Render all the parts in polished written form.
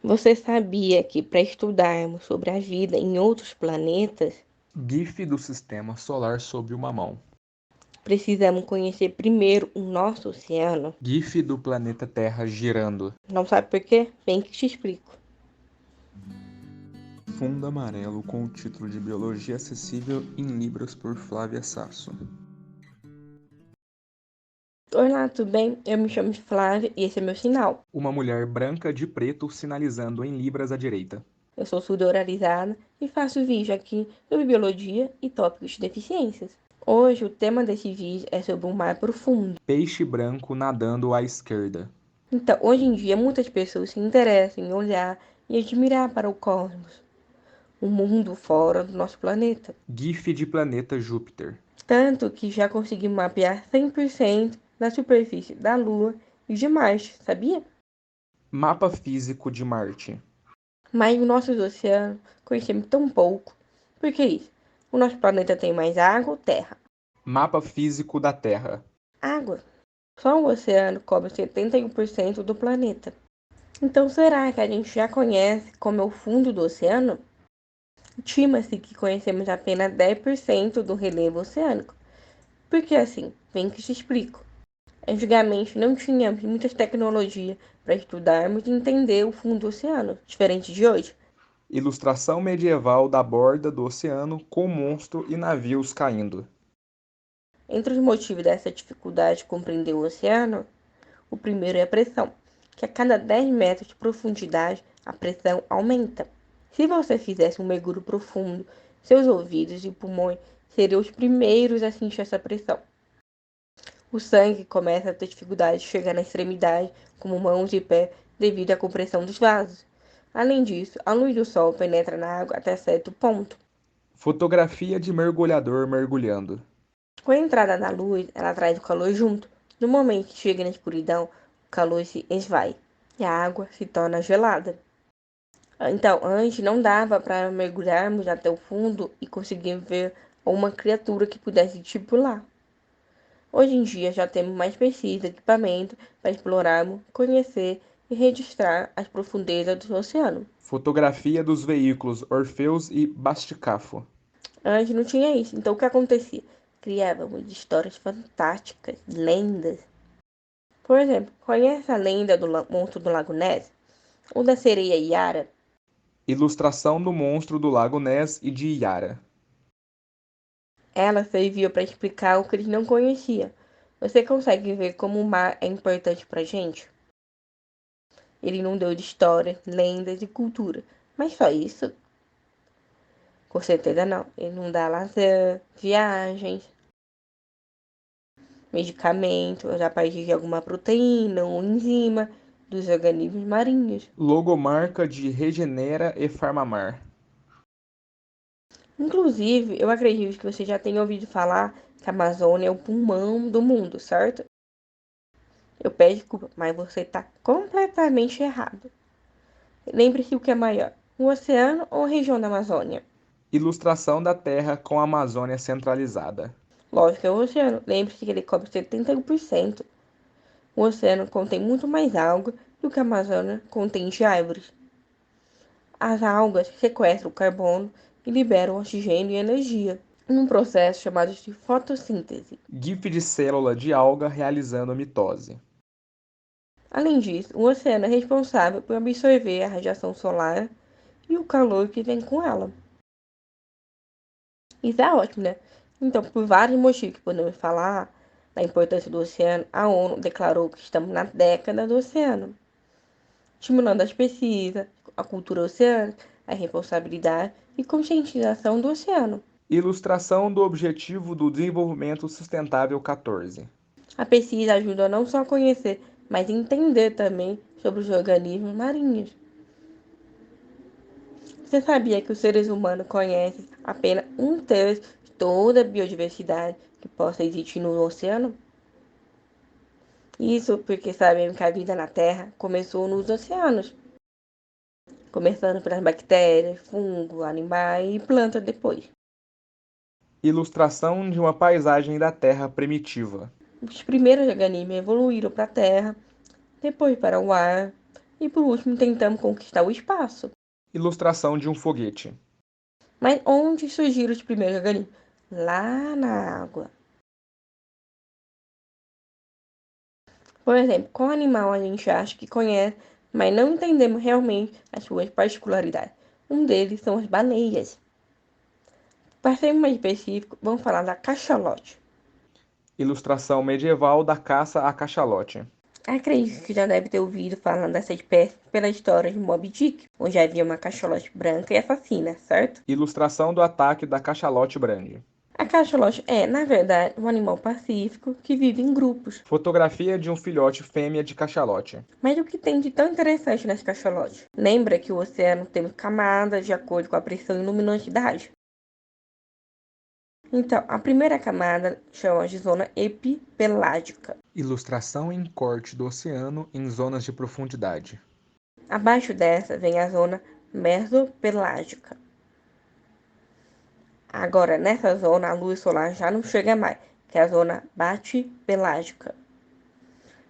Você sabia que para estudarmos sobre a vida em outros planetas, GIF do Sistema Solar sob uma mão. precisamos conhecer primeiro o nosso oceano? GIF do planeta Terra girando. Não sabe por quê? Vem que te explico. Fundo amarelo com o título de Biologia Acessível em Libras por Flávia Sasso. Olá, tudo bem? Eu me chamo Flávia e esse é meu sinal. Uma mulher branca de preto sinalizando em Libras à direita. Eu sou surdo-oralizada e faço vídeo aqui sobre biologia e tópicos de deficiências. Hoje o tema desse vídeo é sobre um mar profundo. Peixe branco nadando à esquerda. Então, hoje em dia, muitas pessoas se interessam em olhar e admirar para o cosmos, o mundo fora do nosso planeta. GIF de planeta Júpiter. Tanto que já conseguimos mapear 100% da superfície da Lua e de Marte, sabia? Mapa físico de Marte. Mas os nossos oceanos conhecemos tão pouco. Por que isso? O nosso planeta tem mais água ou terra? Mapa físico da Terra. Água. Só o oceano cobre 71% do planeta. Então será que a gente já conhece como é o fundo do oceano? Estima-se que conhecemos apenas 10% do relevo oceânico. Por que assim? Vem que te explico. Antigamente não tínhamos muitas tecnologias para estudarmos e entender o fundo do oceano, diferente de hoje. Ilustração medieval da borda do oceano com monstro e navios caindo. Entre os motivos dessa dificuldade de compreender o oceano, o primeiro é a pressão, que a cada 10 metros de profundidade a pressão aumenta. Se você fizesse um mergulho profundo, seus ouvidos e pulmões seriam os primeiros a sentir essa pressão. O sangue começa a ter dificuldade de chegar na extremidade, como mãos e pés, devido à compressão dos vasos. Além disso, a luz do sol penetra na água até certo ponto. Fotografia de mergulhador mergulhando. Com a entrada da luz, ela traz o calor junto. No momento que chega na escuridão, o calor se esvai e a água se torna gelada. Então, antes não dava para mergulharmos até o fundo e conseguir ver uma criatura que pudesse tripular. Hoje em dia já temos mais pesquisa e equipamento para explorarmos, conhecer e registrar as profundezas do oceano. Fotografia dos veículos Orfeus e Basticafo. Antes não tinha isso, então o que acontecia? Criávamos histórias fantásticas, lendas. Por exemplo, conhece a lenda do monstro do Lago Ness? Ou da sereia Yara? Ilustração do monstro do Lago Ness e de Yara. Ela serviu para explicar o que eles não conheciam. Você consegue ver como o mar é importante para gente? Ele não deu de história, lendas e cultura. Mas só isso? Com certeza não. Ele não dá lazer, viagens, medicamentos a partir de alguma proteína ou enzima dos organismos marinhos. Logomarca de Regenera e Farmamar. Inclusive, eu acredito que você já tenha ouvido falar que a Amazônia é o pulmão do mundo, certo? Eu peço desculpa, mas você está completamente errado. Lembre-se o que é maior, o oceano ou a região da Amazônia? Ilustração da Terra com a Amazônia centralizada. Lógico que é o oceano. Lembre-se que ele cobre 71%. O oceano contém muito mais água do que a Amazônia contém de árvores. As algas sequestram o carbono e liberam oxigênio e energia, em um processo chamado de fotossíntese. GIF de célula de alga realizando mitose. Além disso, o oceano é responsável por absorver a radiação solar e o calor que vem com ela. Isso é ótimo, né? Então, por vários motivos que podemos falar da importância do oceano, a ONU declarou que estamos na década do oceano, estimulando as pesquisas, a cultura oceânica, a responsabilidade e conscientização do oceano. Ilustração do Objetivo do Desenvolvimento Sustentável 14. A pesquisa ajuda não só a conhecer, mas a entender também sobre os organismos marinhos. Você sabia que os seres humanos conhecem apenas um terço de toda a biodiversidade que possa existir no oceano? Isso porque sabemos que a vida na Terra começou nos oceanos, começando pelas bactérias, fungos, animais e plantas depois. Ilustração de uma paisagem da Terra primitiva. Os primeiros organismos evoluíram para a Terra, depois para o ar, E por último, tentamos conquistar o espaço. Ilustração de um foguete. Mas onde surgiram os primeiros organismos? Lá na água. Por exemplo, qual animal a gente acha que conhece, mas não entendemos realmente as suas particularidades? Um deles são as baleias. Para ser mais específico, vamos falar da cachalote. Ilustração medieval da caça a cachalote. Acredito que já deve ter ouvido falar dessa espécie pela história de Moby Dick, onde havia uma cachalote branca e assassina, certo? Ilustração do ataque da cachalote brande. A cachalote é, na verdade, um animal pacífico que vive em grupos. Fotografia de um filhote fêmea de cachalote. Mas o que tem de tão interessante nas cachalotes? Lembra que o oceano tem camadas de acordo com a pressão e luminosidade? Então, a primeira camada chama de zona epipelágica. Ilustração em corte do oceano em zonas de profundidade. Abaixo dessa vem a zona mesopelágica. Agora, nessa zona, a luz solar já não chega mais, que é a zona batipelágica.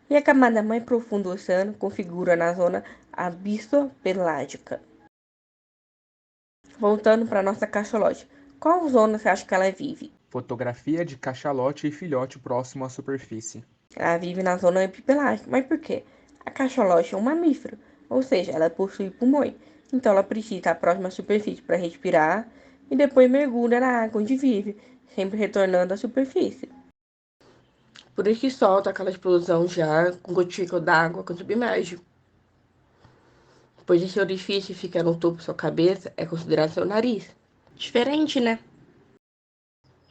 E a camada mais profunda do oceano configura na zona abissopelágica. Voltando para nossa cachalote, qual zona você acha que ela vive? Fotografia de cachalote e filhote próximo à superfície. Ela vive na zona epipelágica. Mas por quê? A cachalote é um mamífero, ou seja, ela possui pulmões. Então ela precisa estar próxima à superfície para respirar e depois mergulha na água onde vive, sempre retornando à superfície. Por isso que solta aquela explosão de ar com gotícula d'água quando submerge. Pois esse orifício fica no topo da sua cabeça, é considerado seu nariz. Diferente, né?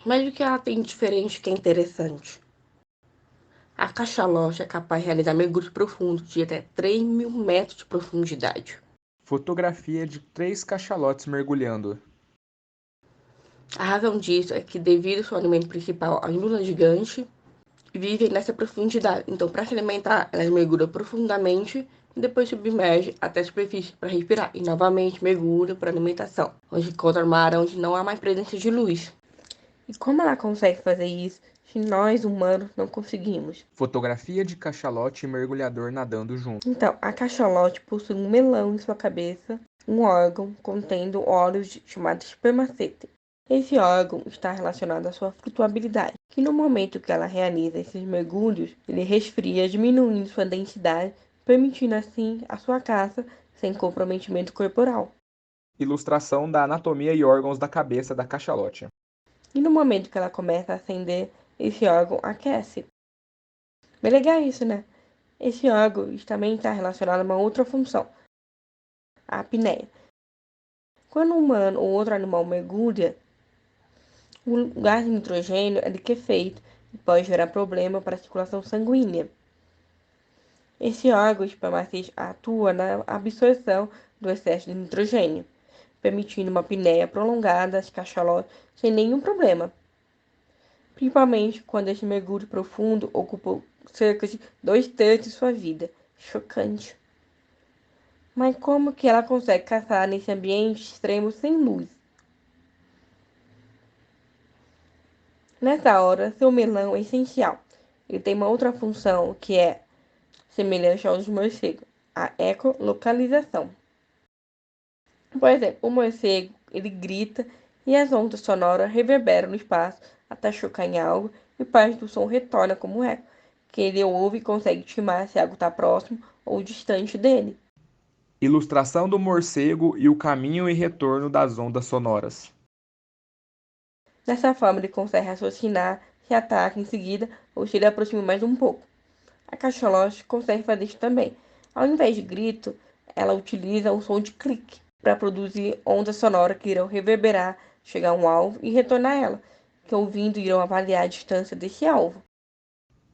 Mas o que ela tem de diferente que é interessante? A cachalote é capaz de realizar mergulhos profundos de até 3.000 metros de profundidade. Fotografia de 3 cachalotes mergulhando. A razão disso é que, devido ao seu alimento principal, a lula gigante, vivem nessa profundidade. Então, para se alimentar, elas mergulham profundamente e depois submergem até a superfície para respirar. E novamente mergulham para alimentação, onde encontra mar onde não há mais presença de luz. E como ela consegue fazer isso se nós, humanos, não conseguimos? Fotografia de cachalote e mergulhador nadando junto. Então, a cachalote possui um melão em sua cabeça, um órgão contendo óleos chamado espermacete. Esse órgão está relacionado à sua flutuabilidade, que no momento que ela realiza esses mergulhos, ele resfria, diminuindo sua densidade, permitindo assim a sua caça sem comprometimento corporal. Ilustração da anatomia e órgãos da cabeça da cachalote. E no momento que ela começa a acender, esse órgão aquece. Bem legal isso, né? Esse órgão também está relacionado a uma outra função, a apneia. Quando um humano ou outro animal mergulha, o gás de nitrogênio é liquefeito e pode gerar problema para a circulação sanguínea. Esse órgão espermacete atua na absorção do excesso de nitrogênio, permitindo uma apneia prolongada de cachalote sem nenhum problema, principalmente quando esse mergulho profundo ocupou cerca de 2/3 de sua vida. Chocante. Mas como que ela consegue caçar nesse ambiente extremo sem luz? Nessa hora, seu melão é essencial. Ele tem uma outra função que é semelhante aos morcegos, a ecolocalização. Por exemplo, o morcego, ele grita e as ondas sonoras reverberam no espaço até chocar em algo e parte do som retorna como eco, que ele ouve e consegue estimar se algo está próximo ou distante dele. Ilustração do morcego e o caminho e retorno das ondas sonoras. Dessa forma, ele consegue raciocinar se ataca em seguida ou se ele aproxima mais um pouco. A cachalote consegue fazer isso também. Ao invés de grito, ela utiliza o som de clique para produzir ondas sonoras que irão reverberar, chegar a um alvo e retornar a ela, que ouvindo irão avaliar a distância desse alvo.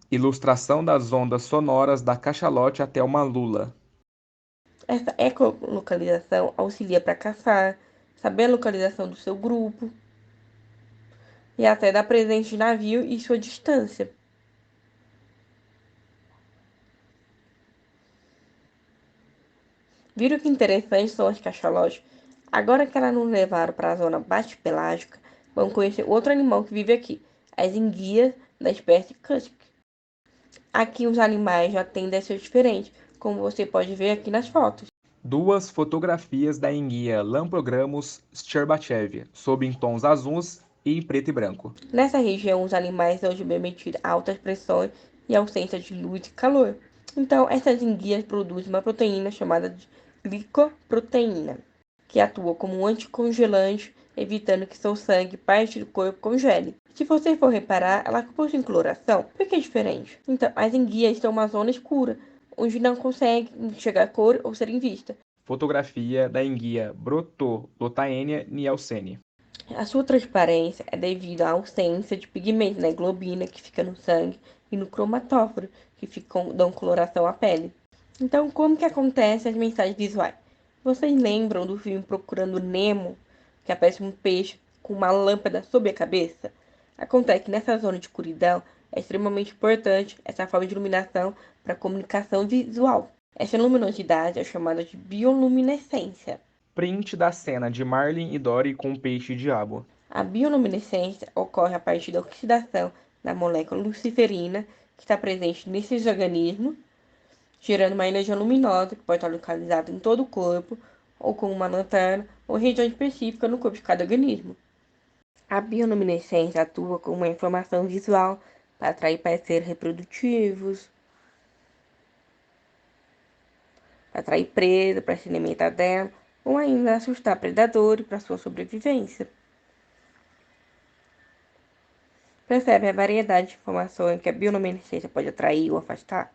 Ilustração das ondas sonoras da cachalote até uma lula. Essa ecolocalização auxilia para caçar, saber a localização do seu grupo e até da presença de navio e sua distância. Viram que interessante são as cachalotes? Agora que elas nos levaram para a zona bate-pelágica, vamos conhecer outro animal que vive aqui, as enguias da espécie Cusk. Aqui os animais já tendem a ser diferentes, como você pode ver aqui nas fotos. Duas fotografias da enguia Lamprogramus Shcherbachev, sob em tons azuis e em preto e branco. Nessa região, os animais são submetidos a altas pressões e ausência de luz e calor. Então, essas enguias produzem uma proteína chamada de glicoproteína, que atua como um anticongelante, evitando que seu sangue, parte do corpo, congele. Se você for reparar, ela possui coloração. Por que é diferente? Então, as enguias estão em uma zona escura, onde não consegue enxergar cor ou serem vistas. Fotografia da enguia Brotolotaenia nielseni. A sua transparência é devido à ausência de pigmento na hemoglobina, que fica no sangue, e no cromatóforo, que dão coloração à pele. Então, como que acontece as mensagens visuais? Vocês lembram do filme Procurando Nemo, que aparece um peixe com uma lâmpada sob a cabeça? Acontece que nessa zona de escuridão é extremamente importante essa forma de iluminação para a comunicação visual. Essa luminosidade é chamada de bioluminescência. Print da cena de Marlin e Dory com o peixe-diabo. A bioluminescência ocorre a partir da oxidação da molécula luciferina, que está presente nesses organismos, gerando uma energia luminosa que pode estar localizada em todo o corpo, ou com uma lanterna, ou região específica no corpo de cada organismo. A bioluminescência atua como uma informação visual para atrair parceiros reprodutivos, para atrair presa, para se alimentar dela, ou ainda assustar predadores para sua sobrevivência. Percebe a variedade de informações que a bioluminescência pode atrair ou afastar?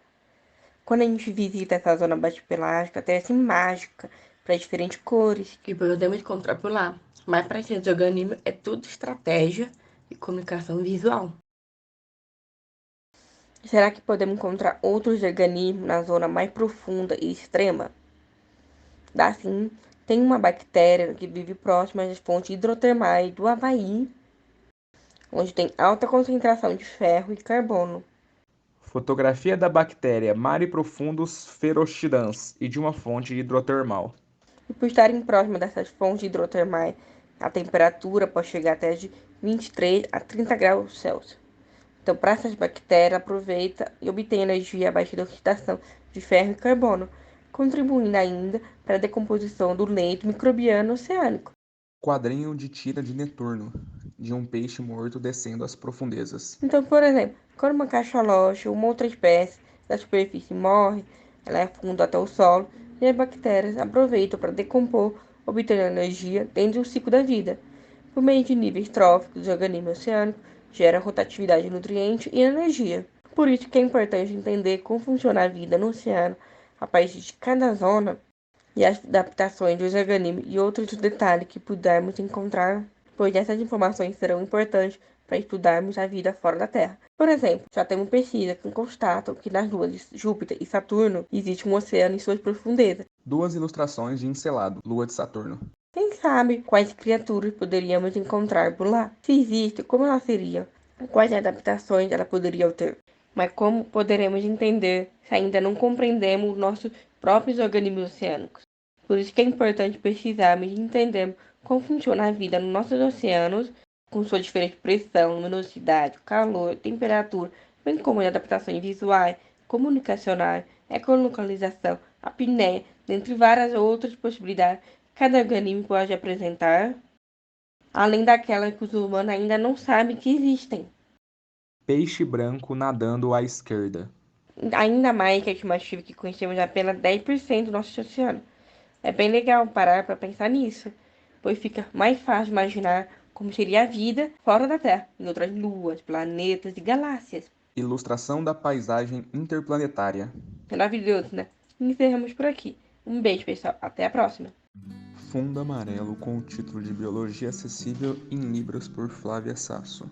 Quando a gente visita essa zona batipelágica, até assim mágica, para diferentes cores que podemos encontrar por lá. Mas para esses organismos é tudo estratégia e comunicação visual. Será que podemos encontrar outros organismos na zona mais profunda e extrema? Dá sim. Tem uma bactéria que vive próxima às fontes hidrotermais do Havaí, onde tem alta concentração de ferro e carbono. Fotografia da bactéria Mariprofundus feroctidans e de uma fonte hidrotermal. E por estarem próximas dessas fontes hidrotermais, a temperatura pode chegar até de 23 a 30 graus Celsius. Então, para essas bactérias, aproveita e obtém energia a partir da oxidação de ferro e carbono, contribuindo ainda para a decomposição do leito microbiano oceânico. Quadrinho de tira de Neturno, de um peixe morto descendo às profundezas. Então, por exemplo, quando uma cachalote ou uma outra espécie da superfície morre, ela afunda até o solo e as bactérias aproveitam para decompor, obtendo energia dentro do ciclo da vida. Por meio de níveis tróficos, os organismos oceânicos geram rotatividade de nutrientes e energia. Por isso que é importante entender como funciona a vida no oceano a partir de cada zona e as adaptações dos organismos e outros detalhes que pudermos encontrar, pois essas informações serão importantes para estudarmos a vida fora da Terra. Por exemplo, já temos pesquisas que constatam que nas luas de Júpiter e Saturno existe um oceano em suas profundezas. Duas ilustrações de Encelado, Lua de Saturno. Quem sabe quais criaturas poderíamos encontrar por lá? Se existe, como ela seria? Quais adaptações ela poderia ter? Mas como poderemos entender se ainda não compreendemos os nossos próprios organismos oceânicos? Por isso que é importante pesquisarmos e entendermos como funciona a vida nos nossos oceanos, com sua diferente pressão, luminosidade, calor, temperatura, bem como as adaptações visuais, comunicacionais, ecolocalização, apneia, dentre várias outras possibilidades que cada organismo pode apresentar, além daquelas que os humanos ainda não sabem que existem. Peixe branco nadando à esquerda. Ainda mais que a estimativa que conhecemos apenas 10% do nosso oceano. É bem legal parar para pensar nisso, pois fica mais fácil imaginar como seria a vida fora da Terra, em outras luas, planetas e galáxias. Ilustração da paisagem interplanetária. Maravilhoso, né? Encerramos por aqui. Um beijo, pessoal. Até a próxima. Fundo amarelo com o título de Biologia Acessível em Libras por Flávia Sasso.